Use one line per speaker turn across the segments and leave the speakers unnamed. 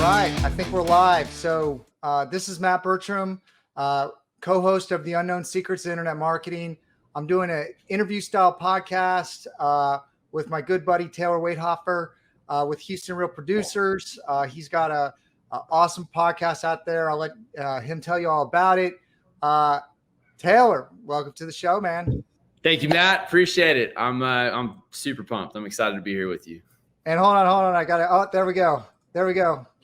right, I think we're live. So this is Matt Bertram, co-host of the Unknown Secrets of Internet Marketing. I'm doing an interview style podcast with my good buddy Taylor Waidhofer with Houston Real Producers. He's got a awesome podcast out there. I'll let him tell you all about it. Taylor, welcome to the show, man.
Thank you, Matt. Appreciate it. I'm super pumped. I'm excited to be here with you.
And hold on. I got it. Oh, there we go.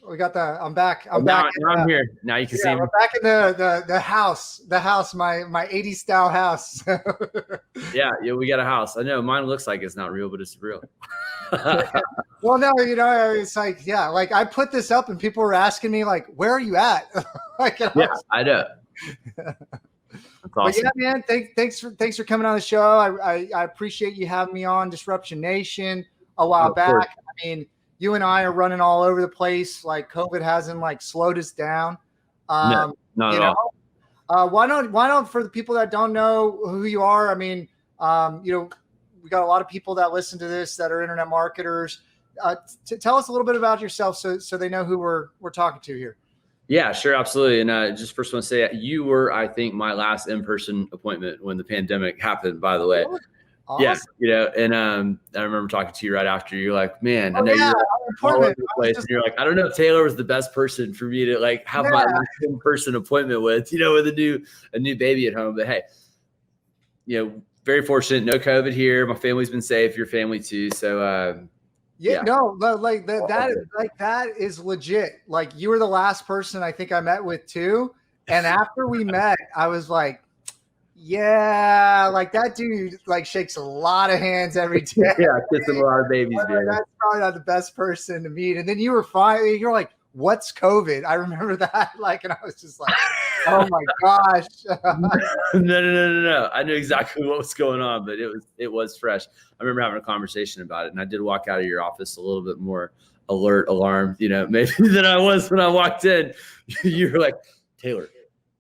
We got the. I'm back. I'm back.
Now I'm here. Now you can see me.
We're back in the house. My 80s style house.
yeah, we got a house. I know mine looks like it's not real, but it's real.
Well, no, it's like, yeah, like I put this up and people were asking me like, where are you at?
I know. That's awesome.
But yeah, man, thanks for coming on the show. I appreciate you having me on Disruption Nation a while back.
Course.
I mean, you and I are running all over the place. Like COVID hasn't like slowed us down.
No, not at all.
Why don't for the people that don't know who you are? I mean, we got a lot of people that listen to this that are internet marketers. Tell us a little bit about yourself so they know who we're talking to here.
Yeah, sure. Absolutely. And just first want to say you were, I think, my last in-person appointment when the pandemic happened, by the way. Awesome. Yeah. And I remember talking to you right after. You're like, man, I know you're all over the place. And you're like, I don't know if Taylor was the best person for me to like have my last in-person appointment with, with a new baby at home. But hey, very fortunate. No COVID here. My family's been safe. Your family too. So,
like that is legit. Like you were the last person I think I met with too. And after we met, I was like, yeah, like that dude like shakes a lot of hands every day.
Yeah, kissing a lot of babies, dude.
That's probably not the best person to meet. And then you were fine. You're like, what's COVID? I remember that. Like, and I was just like, oh my gosh.
No. I knew exactly what was going on, but it was fresh. I remember having a conversation about it, and I did walk out of your office a little bit more alert, alarmed, maybe than I was when I walked in. You were like, Taylor,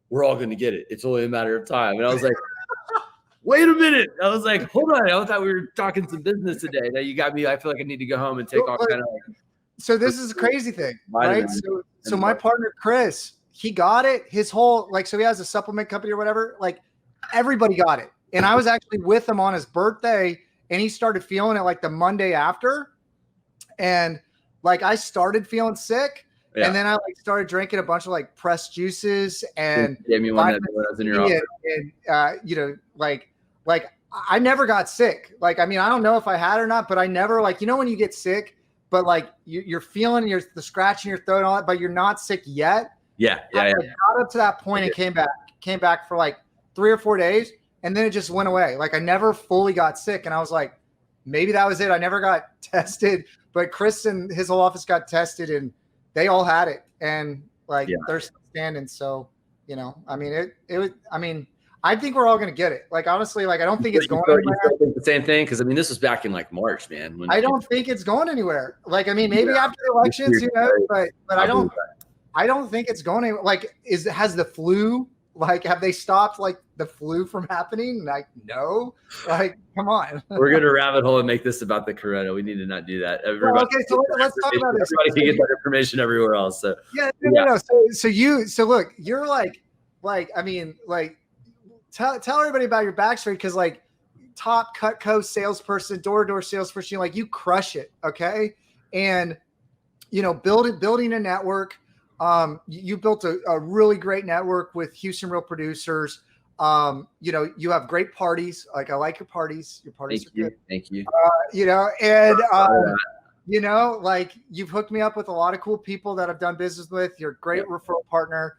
we're all going to get it. It's only a matter of time. And I was like, wait a minute. I was like, hold on. I thought we were talking some business today. Now you got me. I feel like I need to go home and take all kind of like.
So this is a crazy thing, right? So my partner, Chris, he got it. His whole, so he has a supplement company or whatever. Like everybody got it. And I was actually with him on his birthday and he started feeling it like the Monday after. And like I started feeling sick. Yeah. And then I started drinking a bunch of pressed juices and
gave me one that was in your office.
And I never got sick. I mean, I don't know if I had or not, but I never when you get sick, but you're feeling the scratch in your throat and all that, but you're not sick yet.
Yeah.
I got up to that point and came back for 3 or 4 days, and then it just went away. I never fully got sick, and I was like, maybe that was it. I never got tested, but Chris and his whole office got tested, and they all had it, and they're still standing. So, I mean, I think we're all going to get it. Honestly, I don't think it's going anywhere.
You think the same thing? Because, I mean, this was back in March, man.
I don't think it's going anywhere. Maybe after the elections, but I don't think it's going anywhere. Has the flu, have they stopped the flu from happening? No. Come on.
We're going to rabbit hole and make this about the corona. We need to not do that.
Okay, so let's talk about this.
Everybody can get that information everywhere else. So
no. So look, you're tell everybody about your backstory, because top Cutco salesperson, door-to-door salesperson, you crush it, okay? And building a network. You built a really great network with Houston Real Producers. You have great parties. I like your parties. Your parties are good.
Thank you.
You've hooked me up with a lot of cool people that I've done business with. You're a great referral partner.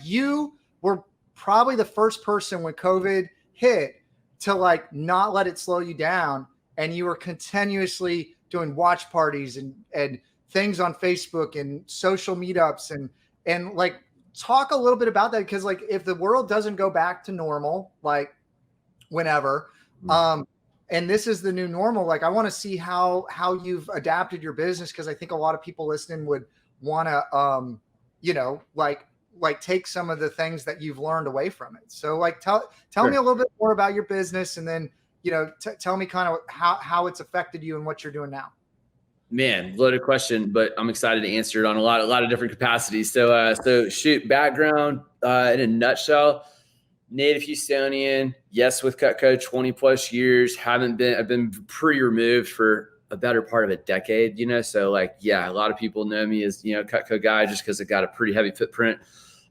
You were probably the first person when COVID hit to not let it slow you down. And you were continuously doing watch parties and things on Facebook and social meetups and talk a little bit about that. Because if the world doesn't go back to normal, whenever, and this is the new normal, I want to see how you've adapted your business. Cause I think a lot of people listening would want to, take some of the things that you've learned away from it. So tell me a little bit more about your business, and then, tell me kind of how it's affected you and what you're doing now.
Man, loaded question, but I'm excited to answer it on a lot of different capacities. So shoot, background in a nutshell, native Houstonian, yes, with Cutco 20 plus years. I've been pretty removed for a better part of a decade, So like, yeah, a lot of people know me as, Cutco guy just because I got a pretty heavy footprint.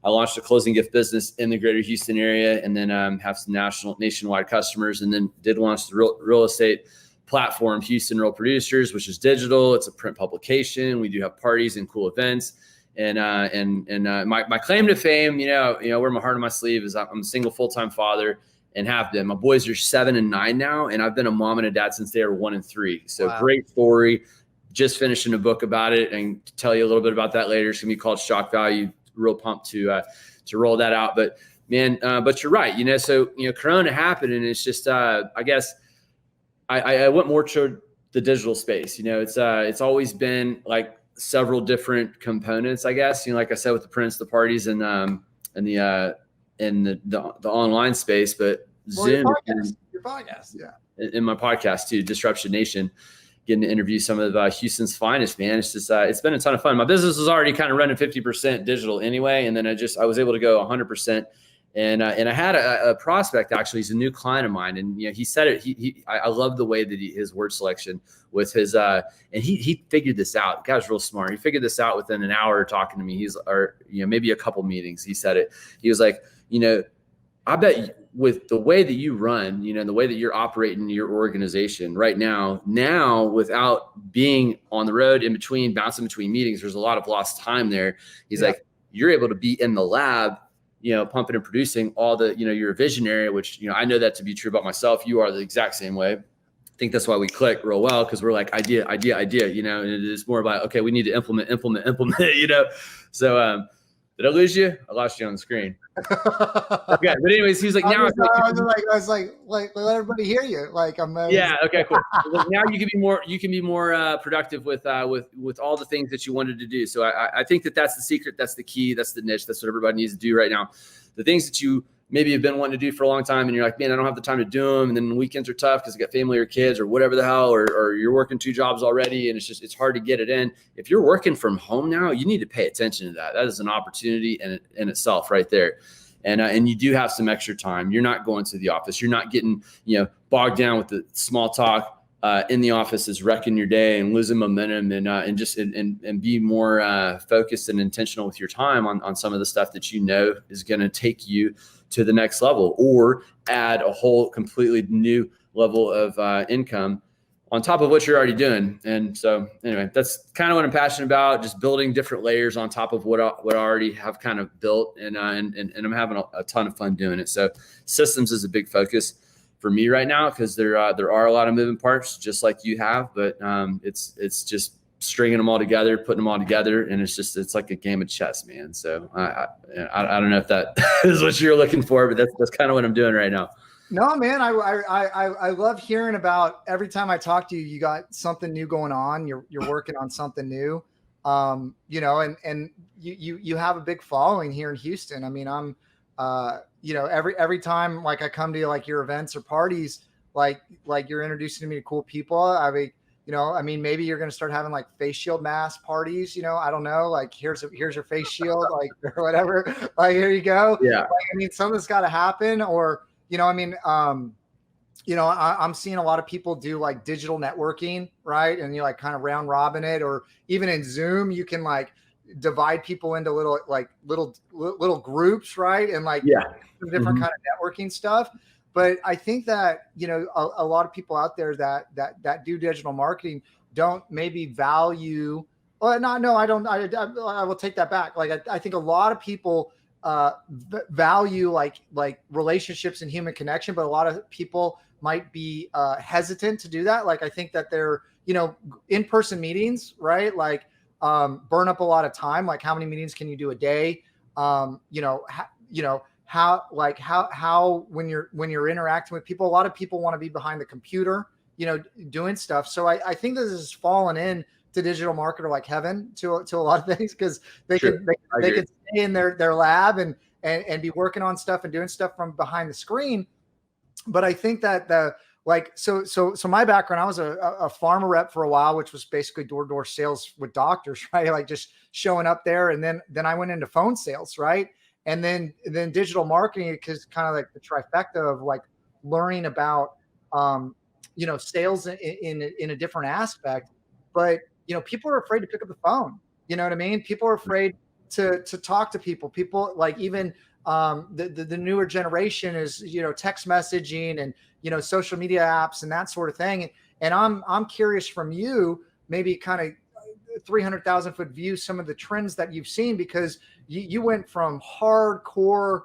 I launched a closing gift business in the greater Houston area, and then have some nationwide customers, and then did launch the real estate platform, Houston Real Producers, which is digital. It's a print publication. We do have parties and cool events. And my claim to fame, where my heart on my sleeve is, I'm a single full-time father and have been. My boys are 7 and 9 now, and I've been a mom and a dad since they were 1 and 3. So wow. Great story. Just finishing a book about it, and to tell you a little bit about that later. It's gonna be called Shock Value. Real pumped to roll that out. But man, but you're right. So Corona happened, and it's just I guess. I went more toward the digital space. It's always been like several different components, I guess. Like I said, with the prints, the parties, and the online space. But Zoom,
your podcast, yeah,
in my podcast too, Disruption Nation, getting to interview some of Houston's finest, man. It's just it's been a ton of fun. My business was already kind of running 50% digital anyway, and then I was able to go 100%. And I had a prospect, actually. He's a new client of mine, and he said it. I love the way that his word selection with his and he figured this out. The guy's real smart. He figured this out within an hour of talking to me. Maybe a couple meetings. He said it. He was like, I bet with the way that you run, and the way that you're operating your organization right now without being on the road bouncing between meetings, there's a lot of lost time there. He's like, you're able to be in the lab, pumping and producing all the, you're a visionary, which, I know that to be true about myself. You are the exact same way. I think that's why we click real well, because we're like idea, and it is more about, okay, we need to implement, So did I lose you? I lost you on the screen. Okay, but anyways, he's like, now
I was like, let everybody hear you. Like
okay, cool. Now you can be more productive with all the things that you wanted to do. So I think that's the secret, that's the key, that's the niche, that's what everybody needs to do right now. The things that you maybe have been wanting to do for a long time, and you're like, man, I don't have the time to do them, and then the weekends are tough because you got family or kids or whatever the hell, or you're working 2 jobs already, and it's hard to get it in. If you're working from home now, you need to pay attention to that. That is an opportunity in itself right there. And you do have some extra time. You're not going to the office. You're not getting bogged down with the small talk in the office is wrecking your day and losing momentum, and be more focused and intentional with your time on some of the stuff that is going to take you to the next level, or add a whole completely new level of income on top of what you're already doing. And so anyway, that's kind of what I'm passionate about, just building different layers on top of what I already have kind of built. And I'm having a ton of fun doing it. So systems is a big focus for me right now, because there are a lot of moving parts, just like you have, but it's just stringing them all together, putting them all together. And it's like a game of chess, man. So I don't know if that is what you're looking for, but that's kind of what I'm doing right now.
No, man, I love hearing about every time I talk to you, you got something new going on. You're working on something new, and you have a big following here in Houston. I mean, I'm, every time like I come to like your events or parties, like you're introducing me to cool people. I mean, maybe you're going to start having like face shield mask parties, I don't know, like here's your face shield, like, or whatever, like, here you go.
Yeah.
Like, I mean, something's got to happen, or, I'm seeing a lot of people do like digital networking, right? And you like kind of round robin it, or even in Zoom, you can like divide people into little groups, right? And like different kind of networking stuff. But I think that, a lot of people out there that do digital marketing don't maybe value, I will take that back. Like, I think a lot of people value like relationships and human connection, but a lot of people might be hesitant to do that. Like, I think that they're, in-person meetings, right? Like, burn up a lot of time. Like, how many meetings can you do a day? How when you're interacting with people, a lot of people want to be behind the computer, doing stuff. So I think this has fallen in to digital marketer like heaven to a lot of things, because they can stay in their lab and be working on stuff and doing stuff from behind the screen. But I think that like, so my background, I was a pharma rep for a while, which was basically door-to-door sales with doctors, right? Like just showing up there. And then I went into phone sales, right? And then digital marketing, because kind of like the trifecta of like learning about, sales in a different aspect. But, people are afraid to pick up the phone. You know what I mean? People are afraid to talk to people. People like even the newer generation is, text messaging and, social media apps and that sort of thing. And I'm curious from you, maybe kind of 300,000 foot view, some of the trends that you've seen, because you went from hardcore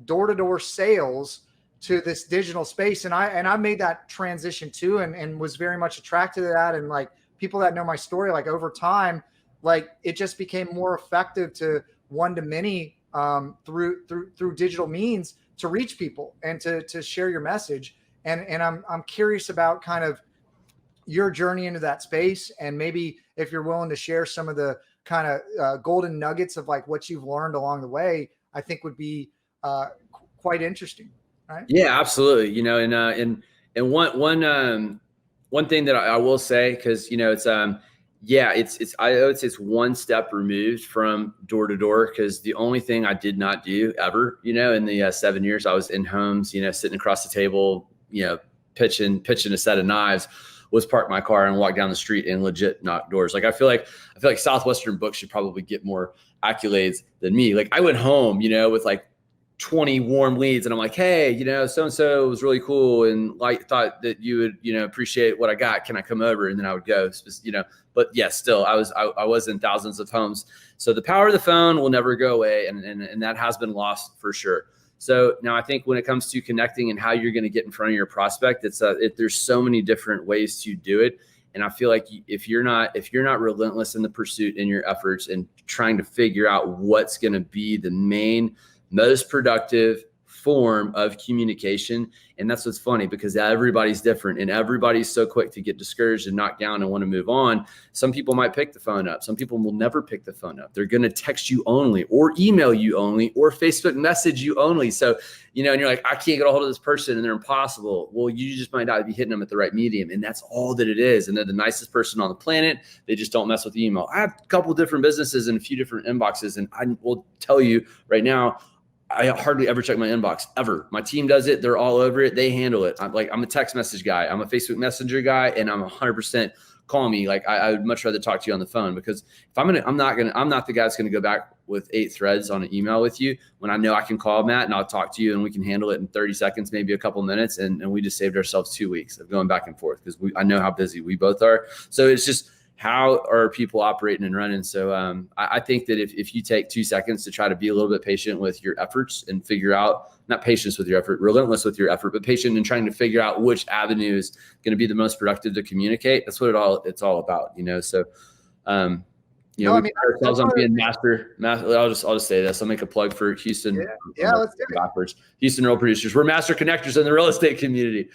door-to-door sales to this digital space. And I made that transition too, and was very much attracted to that. And like people that know my story, like over time, like it just became more effective to one to many through digital means to reach people and to share your message. And I'm curious about kind of your journey into that space, and maybe if you're willing to share some of the kind of golden nuggets of like what you've learned along the way, I think would be quite interesting. Right?
Yeah, absolutely. And one thing that I will say, because it's I would say it's one step removed from door to door, because the only thing I did not do ever, in the 7 years I was in homes, sitting across the table, pitching a set of knives, was park my car and walk down the street and legit knock doors. Like I feel like Southwestern Books should probably get more accolades than me. Like I went home, with like 20 warm leads, and I'm like, hey, so-and-so was really cool, and like thought that you would, appreciate what I got. Can I come over? And then I would go, but yeah, still I was in thousands of homes. So the power of the phone will never go away. And that has been lost for sure. So now I think when it comes to connecting and how you're going to get in front of your prospect, there's so many different ways to do it. And I feel like if you're not relentless in the pursuit in your efforts and trying to figure out what's going to be the main, most productive form of communication. And that's what's funny, because everybody's different and everybody's so quick to get discouraged and knocked down and want to move on. Some people might pick the phone up. Some people will never pick the phone up. They're going to text you only, or email you only, or Facebook message you only. So, and you're like, I can't get a hold of this person and they're impossible. Well, you just might not be hitting them at the right medium. And that's all that it is. And they're the nicest person on the planet. They just don't mess with email. I have a couple of different businesses and a few different inboxes. And I will tell you right now, I hardly ever check my inbox ever. My team does it. They're all over it. They handle it. I'm a text message guy. I'm a Facebook Messenger guy, and I'm 100% call me. Like I would much rather talk to you on the phone, because if I'm not the guy that's going to go back with 8 threads on an email with you, when I know I can call Matt and I'll talk to you and we can handle it in 30 seconds, maybe a couple minutes. And we just saved ourselves 2 weeks of going back and forth, because I know how busy we both are. So it's just, how are people operating and running? So I think that if you take 2 seconds to try to be a little bit patient with your efforts and figure out, not patience with your effort, relentless with your effort, but patient in trying to figure out which avenue is going to be the most productive to communicate. That's what it's all about, So, we pride ourselves on being master. I'll just say this. I'll make a plug for Houston.
Yeah, let's do it.
Backwards. Houston Real Producers. We're master connectors in the real estate community.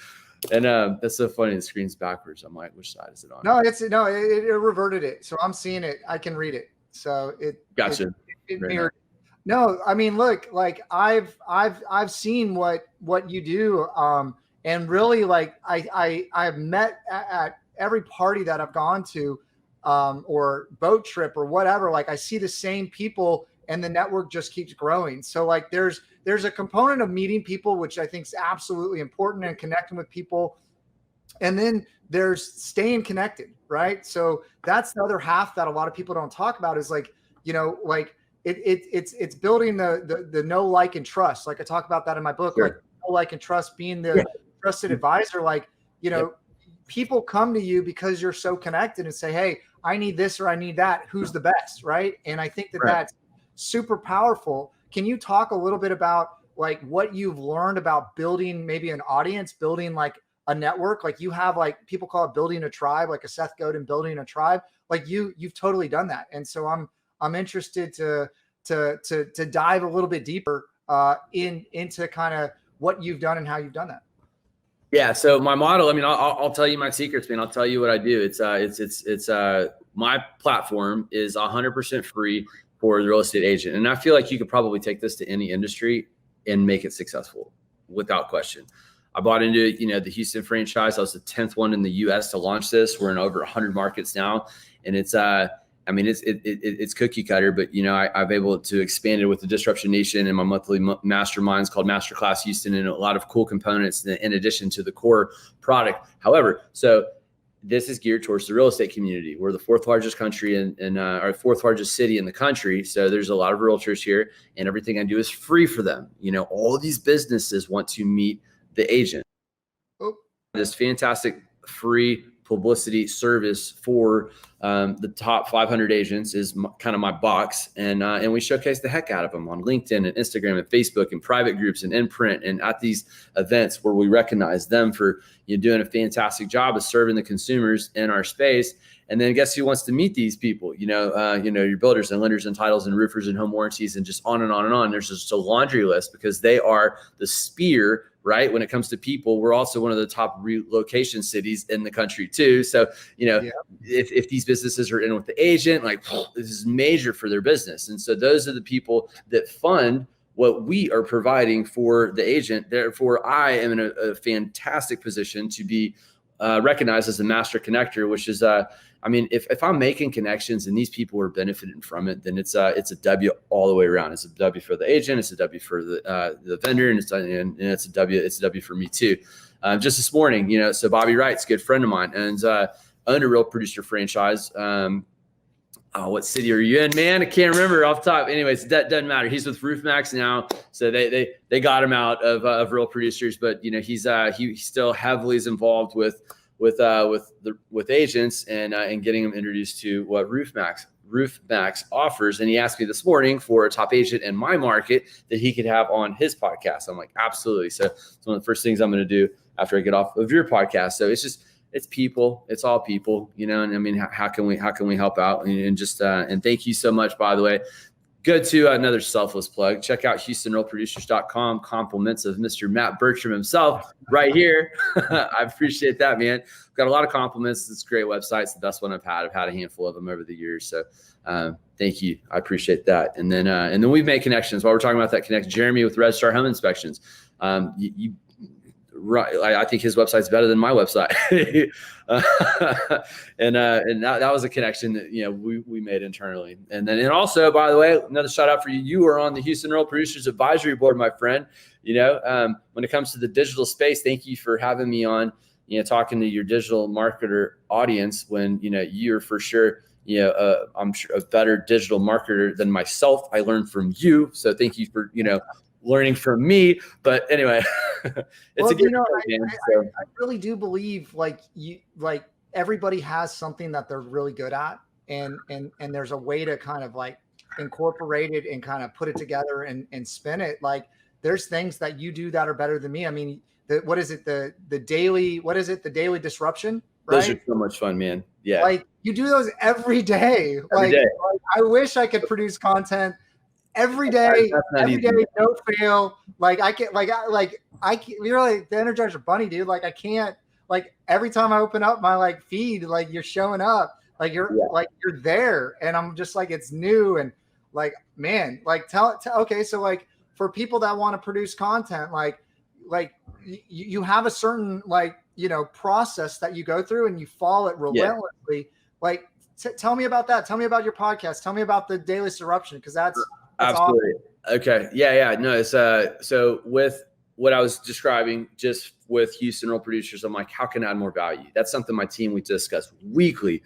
And that's so funny. The screen's backwards. I'm like, which side is it on?
No, it reverted it. So I'm seeing it. I can read it. So it
gotcha.
It mirrored. No, I mean, look, like I've seen what you do. And really, like I've met at every party that I've gone to, or boat trip or whatever. Like I see the same people, and the network just keeps growing. So like there's a component of meeting people, which I think is absolutely important, and connecting with people. And then there's staying connected, right? So that's the other half that a lot of people don't talk about, is like, like it's building the know, like, and trust. Like I talk about that in my book, sure. Like know, like, and trust, being the trusted advisor. Like, people come to you because you're so connected and say, hey, I need this or I need that. Who's the best, right? And I think that's super powerful. Can you talk a little bit about like what you've learned about building maybe an audience, building like a network? Like you have, like, people call it building a tribe, like a Seth Godin building a tribe. Like you've totally done that. And so I'm interested to dive a little bit deeper into kind of what you've done and how you've done that.
Yeah. So my model, I mean, I'll tell you my secrets, man. I'll tell you what I do. It's my platform is 100% free for the real estate agent. And I feel like you could probably take this to any industry and make it successful without question. I bought into, the Houston franchise. I was the 10th one in the US to launch this. We're in over 100 markets now. And it's cookie cutter, but I've able to expand it with the Disruption Nation and my monthly masterminds called Masterclass Houston, and a lot of cool components in addition to the core product. However, so this is geared towards the real estate community. We're the fourth largest country and our fourth largest city in the country. So there's a lot of realtors here, and everything I do is free for them. All of these businesses want to meet the agent. This fantastic free publicity service for the top 500 agents is kind of my box. And we showcase the heck out of them on LinkedIn and Instagram and Facebook and private groups and in print and at these events where we recognize them for doing a fantastic job of serving the consumers in our space. And then guess who wants to meet these people? Your builders and lenders and titles and roofers and home warranties and just on and on and on. There's just a laundry list because they are the spear, right? When it comes to people, we're also one of the top relocation cities in the country too. So, if these businesses are in with the agent, this is major for their business. And so those are the people that fund what we are providing for the agent. Therefore, I am in a fantastic position to be recognized as a master connector, which is, if I'm making connections and these people are benefiting from it, then it's a W all the way around. It's a W for the agent, it's a W for the vendor, and it's a W for me too. Just this morning, so Bobby Wright's a good friend of mine and owned a real producer franchise. What city are you in, man? I can't remember off the top. Anyways, that doesn't matter. He's with RoofMax now, so they got him out of Real Producers, but he still heavily is involved with agents and getting them introduced to what RoofMax offers. And he asked me this morning for a top agent in my market that he could have on his podcast. I'm like, absolutely. So it's one of the first things I'm going to do after I get off of your podcast. So it's people, it's all people, and how can we help out and thank you so much, by the way. Go to another selfless plug. Check out HoustonRealProducers.com. Compliments of Mr. Matt Bertram himself right here. I appreciate that, man. Got a lot of compliments. It's a great website. It's the best one I've had. I've had a handful of them over the years. So thank you. I appreciate that. And then we've made connections. While we're talking about that connection, Jeremy with Red Star Home Inspections. Right, I think his website's better than my website, and that was a connection that we made internally. And also, by the way, another shout out for you. You are on the Houston Real Producers Advisory Board, my friend. When it comes to the digital space, thank you for having me on. Talking to your digital marketer audience when you're for sure. I'm sure a better digital marketer than myself. I learned from you, so thank you for learning from me. But anyway, it's a good
I really do believe everybody has something that they're really good at, and there's a way to kind of incorporate it and kind of put it together and spin it. There's things that you do that are better than me. What is it? The daily disruption, right? Those
are so much fun, man. Yeah.
You do those every day.
Every day.
I wish I could produce content every day, no fail. The Energizer Bunny, dude. I can't. Every time I open up my feed, you're showing up. You're there, and I'm just it's new and man. Okay, so for people that want to produce content, you have a certain process that you go through and you follow it relentlessly. Tell me about that. Tell me about your podcast. Tell me about the daily disruption, because that's
absolutely awesome. Okay. Yeah. No, it's so with what I was describing just with Houston Real Producers, I'm how can I add more value? That's something my team, we discuss weekly.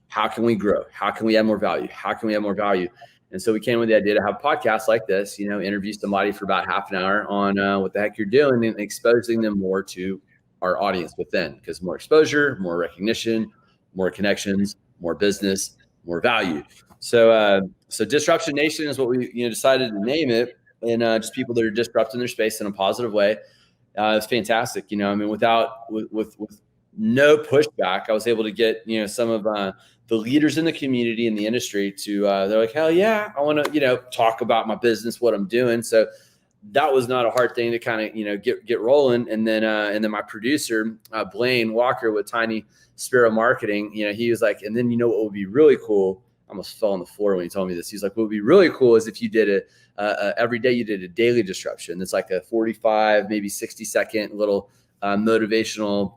How can we grow? How can we add more value? How can we add more value? And so we came with the idea to have podcasts like this, interview somebody for about half an hour on what the heck you're doing and exposing them more to our audience within, because more exposure, more recognition, more connections, more business, more value. So Disruption Nation is what we decided to name it, and just people that are disrupting their space in a positive way. It's fantastic. With no pushback, I was able to get some of the leaders in the community and the industry to they're like, hell yeah, I want to talk about my business, what I'm doing. So that was not a hard thing to kind of get rolling. And then my producer Blaine Walker with Tiny Sparrow Marketing, he was like, and then what would be really cool. almost fell on the floor when he told me this. He's like, what would be really cool is if you did every day you did a daily disruption. It's like a 45, maybe 60-second little motivational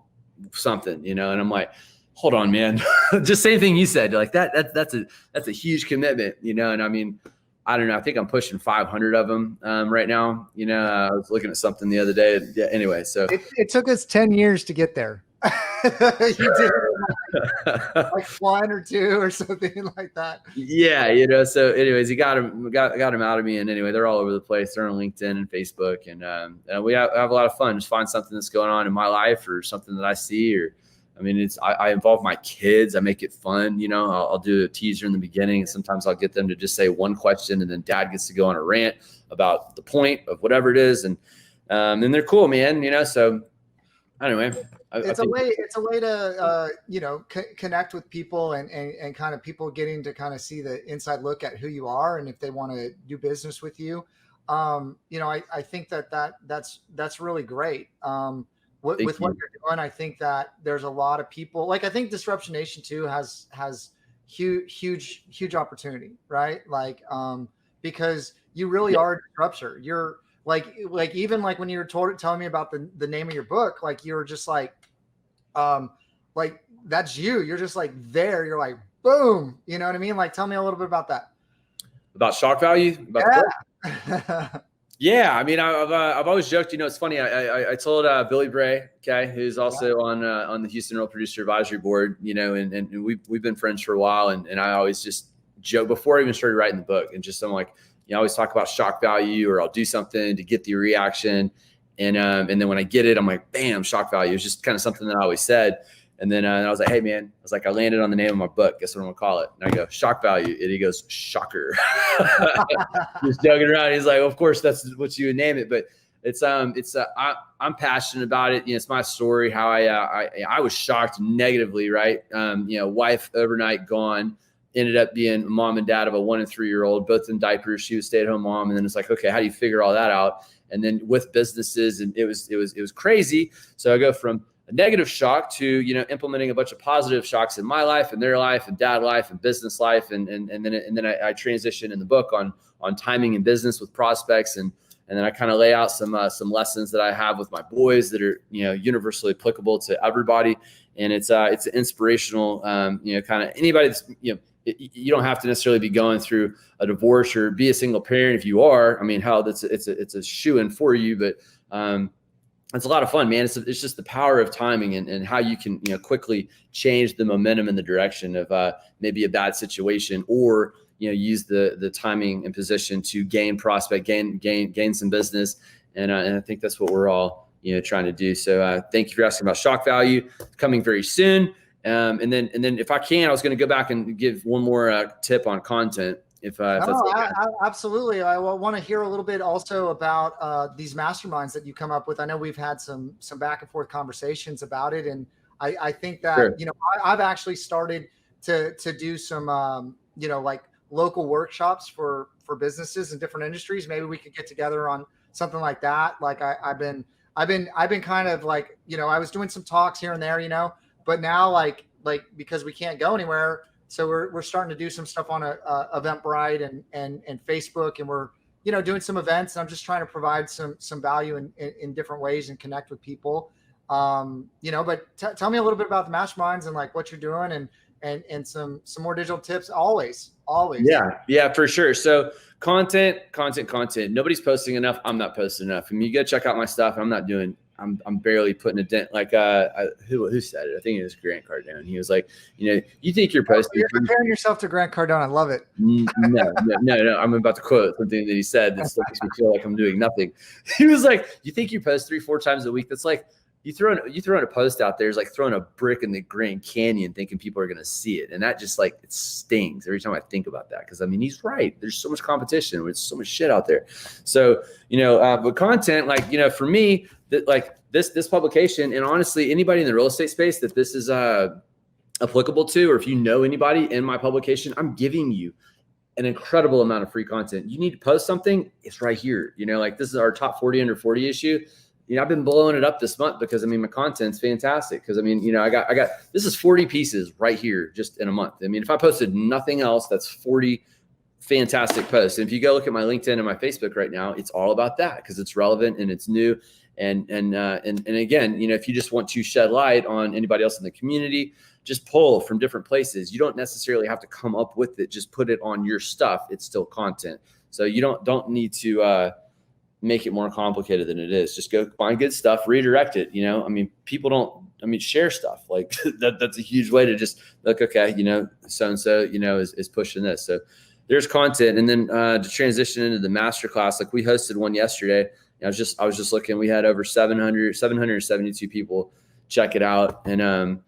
something, you know? And I'm like, hold on, man. Just same thing you said. Like that's a huge commitment, you know? And I mean, I don't know. I think I'm pushing 500 of them right now. You know, I was looking at something the other day. Yeah. Anyway, so
it took us 10 years to get there. You did like 1 or 2 or something like that.
Yeah, you know. So, anyways, he got him out of me, and anyway, they're all over the place. They're on LinkedIn and Facebook, and we have a lot of fun. Just find something that's going on in my life or something that I see, or I mean, I involve my kids. I make it fun. You know, I'll do a teaser in the beginning, and sometimes I'll get them to just say one question, and then Dad gets to go on a rant about the point of whatever it is, and they're cool, man. You know, so anyway.
It's a way to you know, connect with people and kind of people getting to kind of see the inside look at who you are and if they want to do business with you. You know, I think that's really great. With what you're doing, I think that there's a lot of people, like I think Disruption Nation too has huge opportunity, right? Like because you really are a disruptor. You're like even like when you were telling me about the name of your book, like you were just like that's you. You're just like there. You're like boom. You know what I mean? Like tell me a little bit about that.
About shock value. About
yeah.
Yeah, I mean, I've always joked. You know, it's funny. I told Billy Bray, okay, who's also on the Houston Real Producer Advisory Board. You know, and we've been friends for a while, and I always just joke before I even started writing the book, and just I'm like, you know, I always talk about shock value, or I'll do something to get the reaction, and then when I get it, I'm like, bam, shock value. It's just kind of something that I always said. And then I was like, hey, man, I was like, I landed on the name of my book. Guess what I'm going to call it? And I go, shock value. And he goes, shocker. Just joking around. He's like, well, of course, that's what you would name it. But I'm passionate about it. You know, it's my story, how I was shocked negatively, right? You know, wife overnight gone, ended up being mom and dad of a 1 and 3-year-old, both in diapers. She was stay-at-home mom. And then it's like, okay, how do you figure all that out? And then with businesses, and it was crazy. So I go from a negative shock to, you know, implementing a bunch of positive shocks in my life and their life and dad life and business life. And then I transition in the book on timing and business with prospects. And then I kind of lay out some lessons that I have with my boys that are, you know, universally applicable to everybody. And it's an inspirational, you know, kind of anybody that's, you know, you don't have to necessarily be going through a divorce or be a single parent. If you are, I mean, hell, it's a shoe-in for you, but, it's a lot of fun, man. It's just the power of timing and how you can, you know, quickly change the momentum in the direction of maybe a bad situation, or, you know, use the timing and position to gain prospect, gain some business. And I think that's what we're all, you know, trying to do. So thank you for asking about shock value. Coming very soon. And then if I can, I was going to go back and give one more tip on content. If that's okay.
Absolutely. I want to hear a little bit also about these masterminds that you come up with. I know we've had some back and forth conversations about it. And I think that, sure, you know, I've actually started to do some, you know, like local workshops for businesses in different industries. Maybe we could get together on something like that. Like I've been kind of like, you know, I was doing some talks here and there, you know, but now like because we can't go anywhere, so we're starting to do some stuff on Eventbrite and Facebook, and we're, you know, doing some events. And I'm just trying to provide some value in different ways and connect with people. You know, but tell me a little bit about the masterminds and like what you're doing and some more digital tips. Always.
Yeah, for sure. So content. Nobody's posting enough. I'm not posting enough. I mean, you go check out my stuff. I'm barely putting a dent. Like who said it? I think it was Grant Cardone. He was like, you know, you think you're posting.
You're comparing yourself to Grant Cardone. I love it.
No. I'm about to quote something that he said that still makes me feel like I'm doing nothing. He was like, you think you post 3-4 times a week? That's like you throw in a post out there is like throwing a brick in the Grand Canyon thinking people are going to see it. And that just like, it stings every time I think about that. Cause I mean, he's right. There's so much competition. There's so much shit out there. So, you know, but content, like, you know, for me, that like this publication, and honestly, anybody in the real estate space that this is applicable to, or if you know anybody in my publication, I'm giving you an incredible amount of free content. You need to post something, it's right here. You know, like this is our top 40 under 40 issue. I've been blowing it up this month because my content's fantastic. Cause I got, this is 40 pieces right here just in a month. If I posted nothing else, that's 40 fantastic posts. And if you go look at my LinkedIn and my Facebook right now, it's all about that because it's relevant and it's new. And again, if you just want to shed light on anybody else in the community, just pull from different places. You don't necessarily have to come up with it. Just put it on your stuff. It's still content. So you don't need to make it more complicated than it is. Just go find good stuff, redirect it. People don't, share stuff like that. That's a huge way to just look, okay, so-and-so, is pushing this. So there's content. And then to transition into the masterclass, like we hosted one yesterday. I was just looking, we had over 772 people check it out. And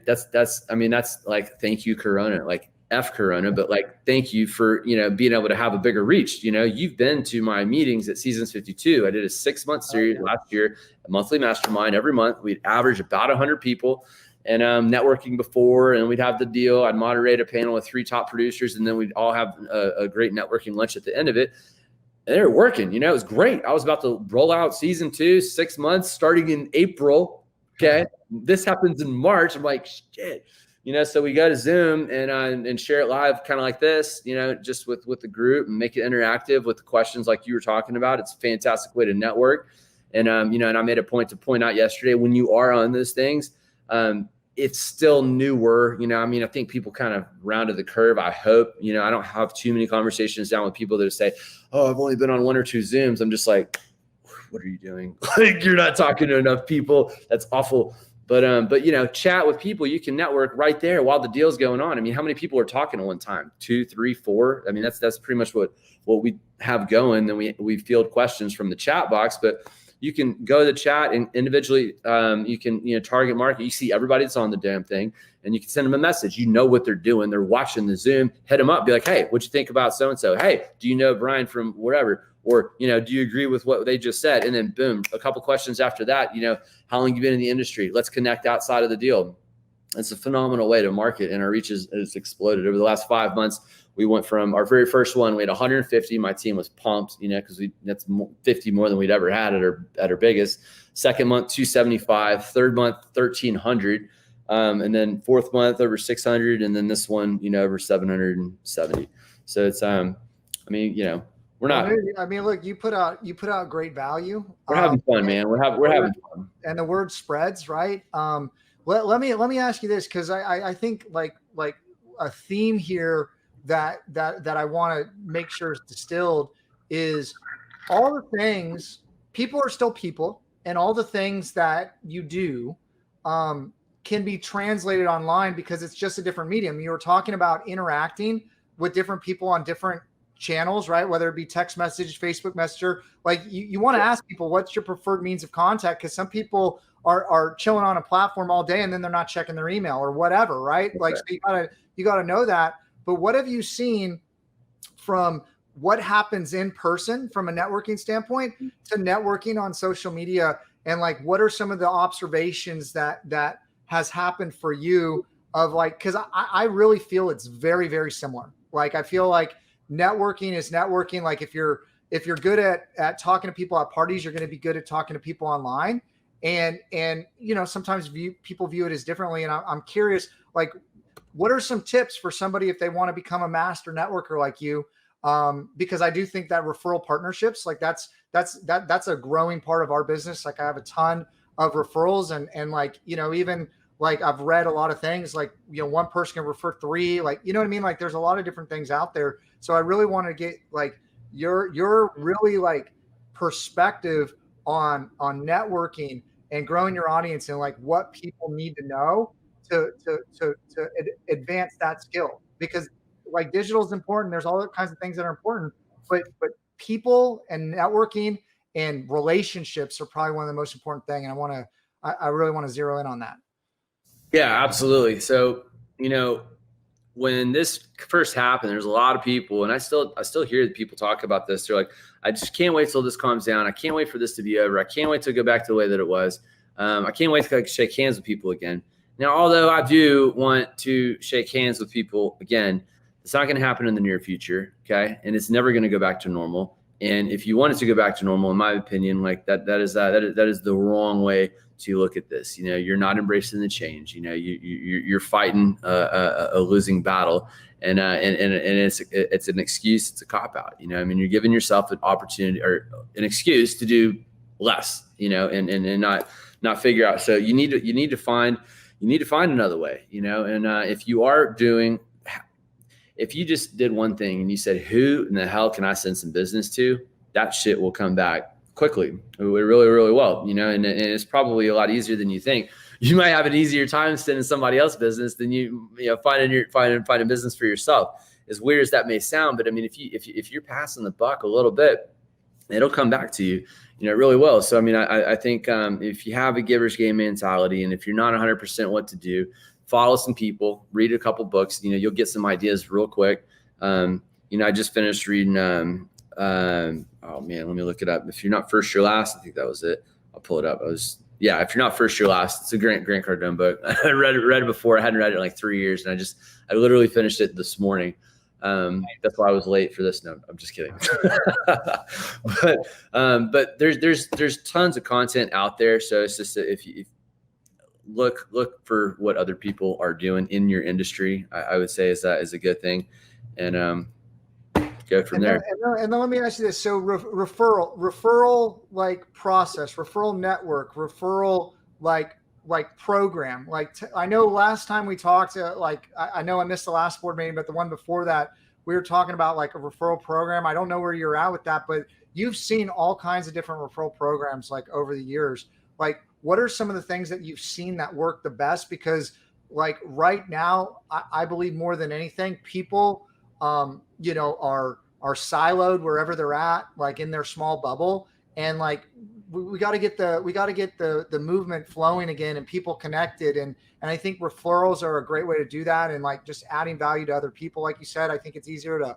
that's like, thank you, Corona, like F Corona, but like, thank you for, being able to have a bigger reach. You've been to my meetings at Seasons 52. I did a 6-month series last year, a monthly mastermind every month. We'd average about 100 people and networking before, and we'd have the deal. I'd moderate a panel with 3 top producers, and then we'd all have a great networking lunch at the end of it. And they were working, it was great. I was about to roll out season 2, 6 months, starting in April. Okay. This happens in March. I'm like, shit, so we go to Zoom and share it live, kind of like this, just with the group and make it interactive with the questions like you were talking about. It's a fantastic way to network. And, and I made a point to point out yesterday, when you are on those things, it's still newer. I think people kind of rounded the curve. I hope, I don't have too many conversations down with people that say, oh, I've only been on 1 or 2 Zooms. I'm just like, what are you doing? Like, you're not talking to enough people. That's awful. But chat with people. You can network right there while the deal's going on. How many people are talking at one time? 2, 3, 4. That's pretty much what we have going. Then we field questions from the chat box, but you can go to the chat and individually, you can, target market. You see everybody that's on the damn thing, and you can send them a message. You know what they're doing. They're watching the Zoom. Hit them up. Be like, hey, what'd you think about so-and-so? Hey, do you know Brian from whatever? Or, do you agree with what they just said? And then boom, a couple questions after that, how long you been in the industry? Let's connect outside of the deal. It's a phenomenal way to market, and our reach has exploded over the last 5 months. We went from our very first one, we had 150. My team was pumped, because that's 50 more than we'd ever had at our biggest. Second month, 275. Third month, 1,300. And then fourth month, over 600. And then this one, over 770. So it's, we're not.
Look, you put out great value.
We're having fun, man. We're having fun.
And the word spreads, right? Let me ask you this, because I think like a theme here that I want to make sure is distilled is all the things. People are still people, and all the things that you do can be translated online because it's just a different medium. You were talking about interacting with different people on different channels, right? Whether it be text message, Facebook Messenger, like you want to ask people, what's your preferred means of contact? Because some people are chilling on a platform all day and then they're not checking their email or whatever, right? Like, so you gotta know that. But what have you seen from what happens in person from a networking standpoint to networking on social media? And like, what are some of the observations that has happened for you of like, because I really feel it's very, very similar. Like, I feel like networking is networking. Like if you're good at talking to people at parties, you're going to be good at talking to people online. And sometimes people view it as differently. And I'm curious, like, what are some tips for somebody if they want to become a master networker like you? Because I do think that referral partnerships, like that's a growing part of our business. Like I have a ton of referrals and like, even like I've read a lot of things like, one person can refer 3, like, you know what I mean? Like there's a lot of different things out there. So I really want to get like your really like perspective on networking and growing your audience and like what people need to know to advance that skill, because like digital is important. There's all kinds of things that are important, but people and networking and relationships are probably one of the most important thing. And I really want to zero in on that.
Yeah, absolutely. So, when this first happened, there's a lot of people, and I still hear people talk about this. They're like, I just can't wait till this calms down. I can't wait for this to be over. I can't wait to go back to the way that it was. I can't wait to shake hands with people again. Now, although I do want to shake hands with people again, it's not going to happen in the near future. Okay. And it's never going to go back to normal. And if you want it to go back to normal, in my opinion, like that is the wrong way to look at this. You know, you're not embracing the change. You know, you're fighting a losing battle, and it's an excuse. It's a cop out. You know, I mean, you're giving yourself an opportunity or an excuse to do less. You know, and not figure out. So you need to find another way. You know, and if you just did one thing and you said, who in the hell can I send some business to? That shit will come back quickly. It really, really well, you know, and it's probably a lot easier than you think. You might have an easier time sending somebody else's business than finding business for yourself. As weird as that may sound, but I mean, if you're passing the buck a little bit, it'll come back to you, you know, really well. So, I mean, I think if you have a giver's game mentality, and if you're not 100% what to do, follow some people, read a couple books, you know, you'll get some ideas real quick. You know, I just finished reading, oh man, let me look it up. If you're not first, you're last. I think that was it. I'll pull it up. If you're not first, you're last. It's a Grant Cardone book. I read it before. I hadn't read it in like 3 years. And I literally finished it this morning. That's why I was late for this. No, I'm just kidding. But there's tons of content out there. So it's just, if look for what other people are doing in your industry, I would say is a good thing, and go from there.
And then let me ask you this: so referral like process, referral network, referral like program. Like I know last time we talked, I know I missed the last board meeting, but the one before that we were talking about like a referral program. I don't know where you're at with that, but you've seen all kinds of different referral programs like over the years. Like, what are some of the things that you've seen that work the best? Because like right now, I believe more than anything, people, you know, are siloed wherever they're at, like in their small bubble. And like, we got to get the movement flowing again and people connected. And I think referrals are a great way to do that. And like just adding value to other people. Like you said, I think it's easier to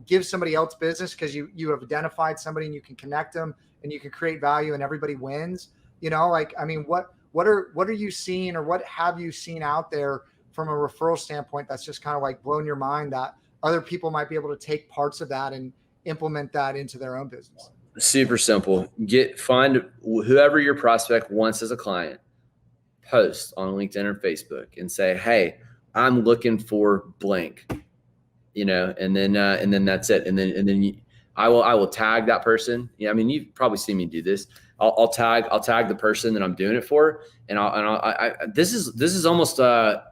give somebody else business because you have identified somebody and you can connect them and you can create value and everybody wins. You know, like, I mean, what are you seeing, or what have you seen out there from a referral standpoint that's just kind of like blown your mind that other people might be able to take parts of that and implement that into their own business?
Super simple. Find whoever your prospect wants as a client, post on LinkedIn or Facebook and say, hey, I'm looking for blank, you know, and then that's it. And then I will tag that person. Yeah. I mean, you've probably seen me do this. I'll tag the person that I'm doing it for. And this is almost a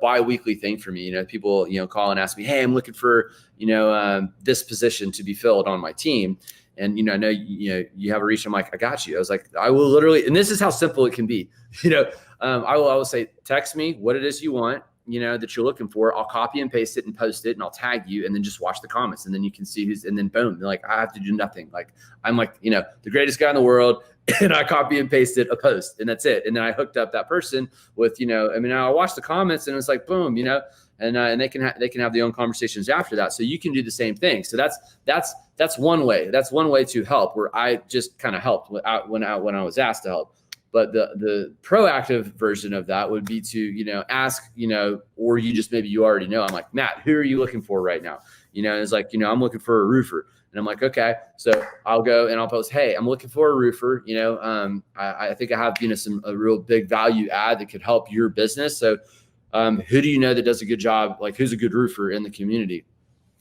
bi-weekly thing for me. You know, people, you know, call and ask me, hey, I'm looking for, you know, this position to be filled on my team. And, you know, I know, you know, you have a reach. I'm like, I got you. I was like, I will literally, and this is how simple it can be. You know, I will say, text me what it is you want, you know, that you're looking for. I'll copy and paste it and post it, and I'll tag you, and then just watch the comments, and then you can see and then boom, like I have to do nothing. Like I'm like, you know, the greatest guy in the world, and I copy and pasted a post, and that's it. And then I hooked up that person with, you know, I mean, I'll watch the comments, and it's like boom, you know, and they can have their own conversations after that. So you can do the same thing. So that's one way. That's one way to help, where I just kind of helped when I was asked to help. But the proactive version of that would be to, you know, ask, you know, or maybe you already know. I'm like, Matt, who are you looking for right now? You know, and it's like, you know, I'm looking for a roofer. And I'm like, okay. So I'll go and I'll post, hey, I'm looking for a roofer. You know, I think I have, you know, a real big value add that could help your business. So who do you know that does a good job? Like, who's a good roofer in the community?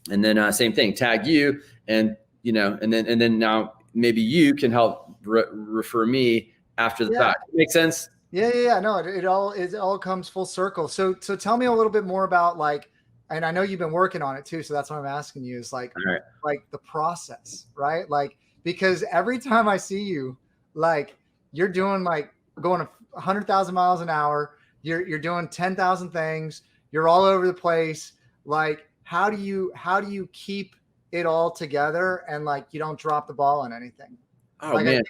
And then same thing, tag you, and, you know, and then now maybe you can help refer me after the fact. Make sense?
Yeah. No, it all comes full circle. So tell me a little bit more about like, and I know you've been working on it too. So that's what I'm asking you is like,
right,
like the process, right? Like, because every time I see you, like you're doing like going 100,000 miles an hour, you're doing 10,000 things. You're all over the place. Like, how do you keep it all together and like, you don't drop the ball on anything?
Oh
like,
man,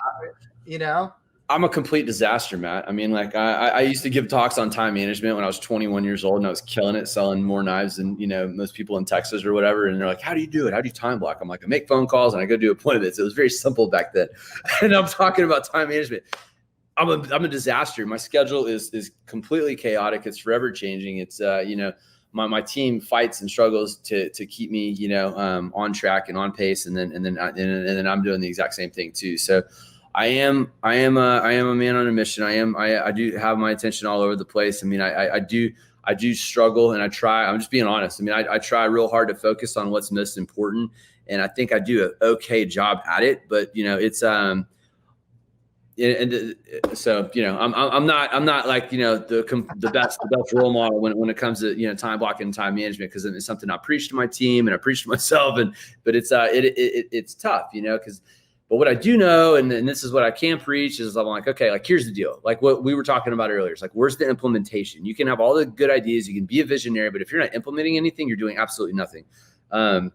you know,
I'm a complete disaster, Matt. I mean, like I used to give talks on time management when I was 21 years old, and I was killing it, selling more knives than, you know, most people in Texas or whatever. And they're like, how do you do it? How do you time block? I'm like, I make phone calls and I go do appointments. It was very simple back then. And I'm talking about time management. I'm a disaster. My schedule is completely chaotic. It's forever changing. It's, you know, my team fights and struggles to keep me, on track and on pace. And then I'm doing the exact same thing too. So I am a man on a mission. I do have my attention all over the place. I mean, I do struggle, and I'm just being honest. I mean, I try real hard to focus on what's most important, and I think I do an okay job at it, but it's, so, I'm not like, the best role model when it comes to, time blocking and time management, because it's something I preach to my team and I preach to myself, but it's tough, but what I do know, and this is what I can preach, is I'm like, okay, like, here's the deal. Like what we were talking about earlier, it's like, where's the implementation? You can have all the good ideas, you can be a visionary, but if you're not implementing anything, you're doing absolutely nothing. And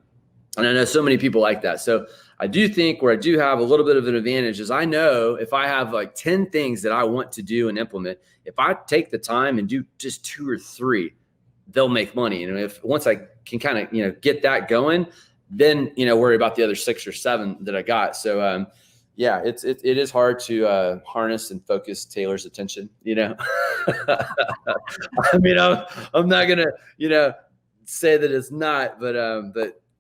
I know so many people like that. So I do think where I do have a little bit of an advantage is I know if I have like 10 things that I want to do and implement, if I take the time and do just 2 or 3, they'll make money. And if once I can kind of, get that going, then, worry about the other 6 or 7 that I got. So, yeah, it is hard to harness and focus Taylor's attention, I mean, I'm not going to, say that it's not, but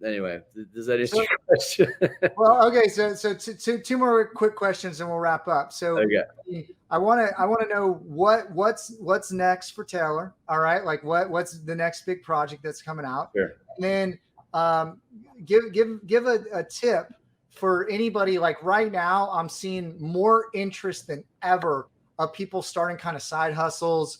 anyway, does that answer your question?
Well, okay. So two more quick questions and we'll wrap up. So okay. I want to know what's next for Taylor. All right. Like what's the next big project that's coming out?
Sure.
And then give a tip for anybody. Like right now, I'm seeing more interest than ever of people starting kind of side hustles,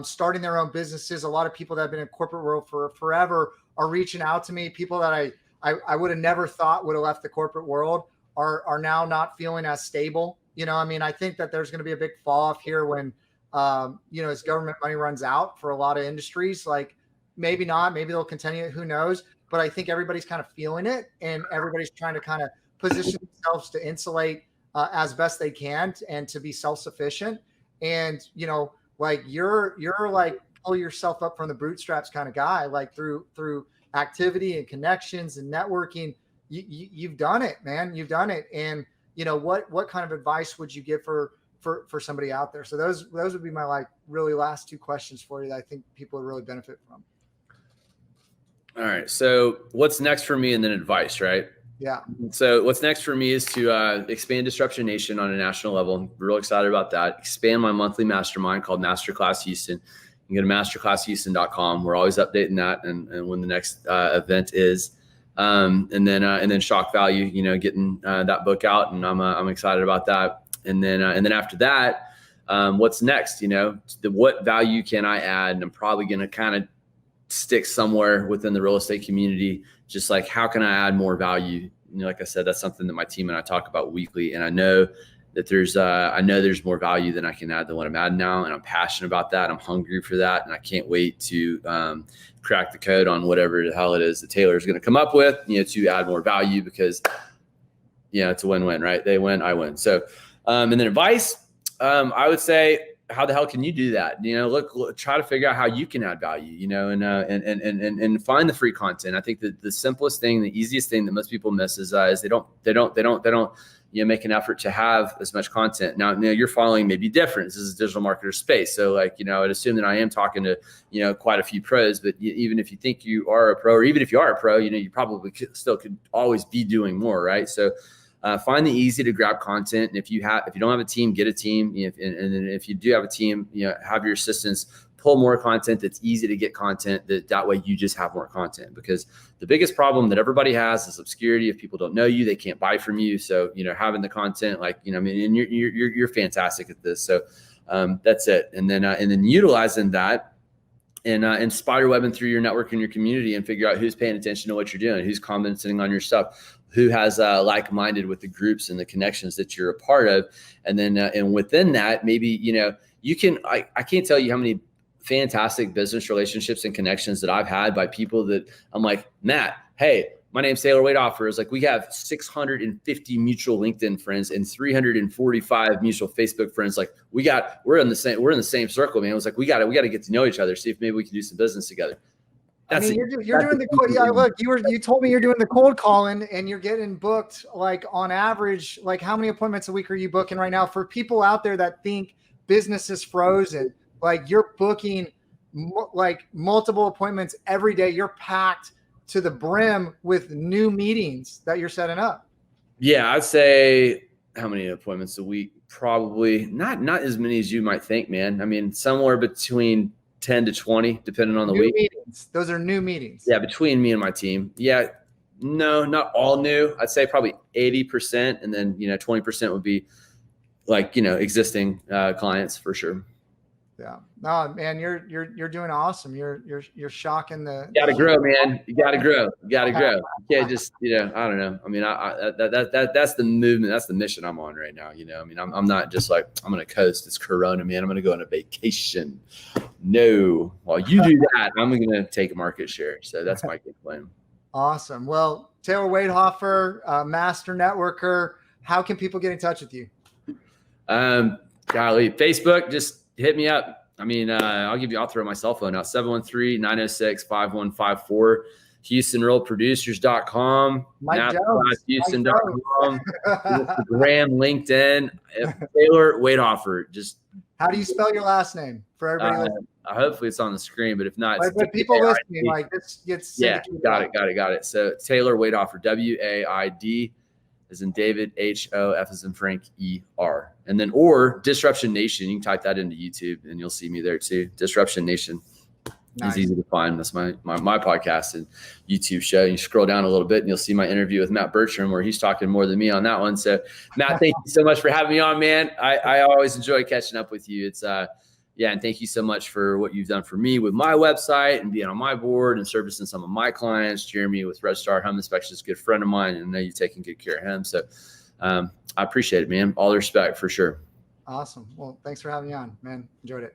starting their own businesses. A lot of people that have been in the corporate world for forever are reaching out to me. People that I would have never thought would have left the corporate world are now not feeling as stable. I mean, I think that there's going to be a big fall off here when, as government money runs out for a lot of industries. Like maybe not, maybe they'll continue, who knows? But I think everybody's kind of feeling it, and everybody's trying to kind of position themselves to insulate as best they can and to be self-sufficient. And, like you're like, pull yourself up from the bootstraps kind of guy, like through activity and connections and networking. You've done it, man. You've done it. And what kind of advice would you give for somebody out there? So those would be my like really last 2 questions for you that I think people would really benefit from.
All right. So what's next for me, and then advice, right?
Yeah.
So what's next for me is to expand Disruption Nation on a national level. I'm real excited about that. Expand my monthly mastermind called Masterclass Houston. You can go to masterclasshouston.com. We're always updating that and when the next event is. And then Shock Value, getting that book out, and I'm excited about that. And then after that, what's next? What value can I add? And I'm probably going to kind of stick somewhere within the real estate community. Just like, how can I add more value? Like I said, that's something that my team and I talk about weekly. And I know that there's more value than I can add than what I'm adding now. And I'm passionate about that. I'm hungry for that. And I can't wait to crack the code on whatever the hell it is that Taylor is going to come up with, to add more value, because, it's a win-win, right? They win, I win. So, and then advice, I would say, how the hell can you do that? Look, try to figure out how you can add value, and find the free content. I think that the simplest thing, the easiest thing that most people miss is they don't make an effort to have as much content. Now, you're following maybe different. This is a digital marketer space. So like, I would assume that I am talking to, quite a few pros, but even if you think you are a pro, or even if you are a pro, you probably still could always be doing more. Right. So, find the easy to grab content. And if you don't have a team, get a team. And if you do have a team, have your assistants pull more content that's easy to get content. That way you just have more content, because the biggest problem that everybody has is obscurity. If people don't know you, they can't buy from you. So, having the content, like, and you're fantastic at this. So, that's it. And then utilizing that and spider webbing through your network and your community, and figure out who's paying attention to what you're doing, who's commenting on your stuff, who has like-minded with the groups and the connections that you're a part of. And then, and within that, maybe, you can, I can't tell you how many fantastic business relationships and connections that I've had by people that I'm like, Matt, hey, my name's Taylor Waidhofer. It's like, we have 650 mutual LinkedIn friends and 345 mutual Facebook friends. Like we're in the same circle, man. It was like, we got to get to know each other, see if maybe we can do some business together.
You're doing the, yeah, look, you told me you're doing the cold calling, and you're getting booked, like on average, like how many appointments a week are you booking right now? For people out there that think business is frozen, like you're booking like multiple appointments every day. You're packed to the brim with new meetings that you're setting up.
Yeah, I'd say how many appointments a week? Probably not as many as you might think, man. I mean, somewhere between 10 to 20, depending on the
New
week.
meetings. Those are new meetings.
Yeah, between me and my team. Yeah, no, not all new. I'd say probably 80%, and then 20% would be like existing clients for sure.
Yeah. No, man, you're doing awesome. You're shocking the.
You gotta grow, man. You gotta grow. You gotta grow. You can't just, I don't know. I mean, that's the movement. That's the mission I'm on right now. I mean, I'm not just like, I'm going to coast. It's Corona, man. I'm going to go on a vacation. No, while you do that, I'm going to take a market share. So that's my game plan.
Awesome. Well, Taylor Waidhofer, master networker, how can people get in touch with you?
Golly, Facebook, just hit me up. I mean, I'll throw my cell phone out, 713-906-5154, HoustonRealProducers.com, Masterclasshouston.com, Instagram, LinkedIn, Taylor Waidhofer. Just
how do you spell your last name for everybody listening?
Hopefully it's on the screen, but if not,
but people listening, like this gets
got it. So Taylor Waidhofer, WAID as in David, HO, F as in Frank, ER. And then, or Disruption Nation. You can type that into YouTube and you'll see me there too. Disruption Nation is easy to find. That's my podcast and YouTube show. You scroll down a little bit and you'll see my interview with Matt Bertram where he's talking more than me on that one. So Matt, thank you so much for having me on, man. I always enjoy catching up with you. It's and thank you so much for what you've done for me with my website and being on my board and servicing some of my clients. Jeremy with Red Star Home Inspection is a good friend of mine, and I know you're taking good care of him. So I appreciate it, man. All the respect for sure.
Awesome. Well, thanks for having me on, man. Enjoyed it.